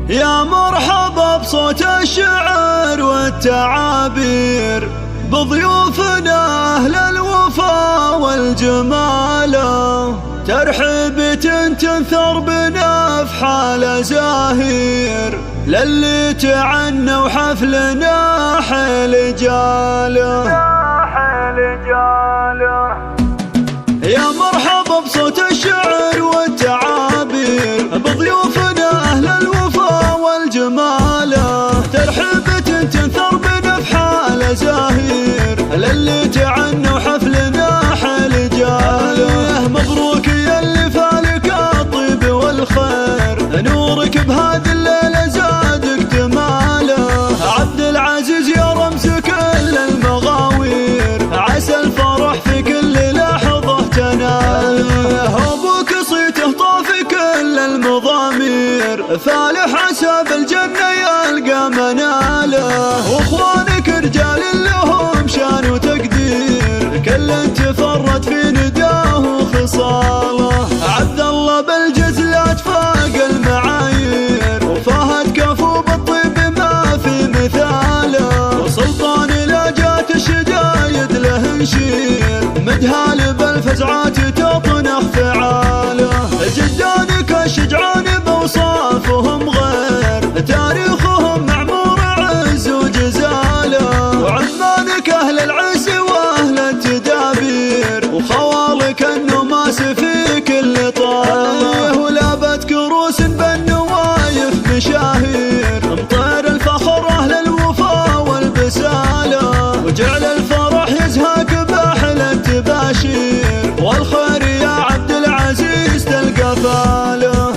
يا مرحبا بصوت الشعر والتعابير، بضيوفنا أهل الوفا والجمال، ترحيبة تنثر بنفحال زاهير، للي تعنوا حفلنا حيل جاله. يا مرحبا بصوت الشعر والتعابير، بضيوفنا أهل الوفا والجمال، ترحيبة تنثر بنفحال زاهير، للي تعنوا حفلنا حيل جاله. مبروك يا اللي فالك الطيب والخير، نورك بهذه الليلة زادك جماله. عبد العزيز يا رمز كل المغاوير، عسى الفرح في كل لحظة تناله. أبوك صيته طاف كل المضامير، فالح عسى بالجنة يلقى مناله. واخوانك رجال لهم شان وتقدير، كل تفرد في نداه وخصاله. عبد الله بالجزلات فاق المعايير، وفهد كفو بالطيب ما في مثاله. وسلطان لا جات الشدايد له نشير، مدهال بالفزعات تطنخ فعاله. جدانك الشجعان بوصافهم غير، تاريخهم معمور عز وجزاله. وعمانك أهل العز وأهل التدابير، وخوالك النماس في كل طاله. ولابت كروس بالنوايف مشاهير، مطير الفخر أهل الوفا والبساله. وجعل الفرح يزهق بأحلى التباشير، والخير يا عبد العزيز تلقى فاله.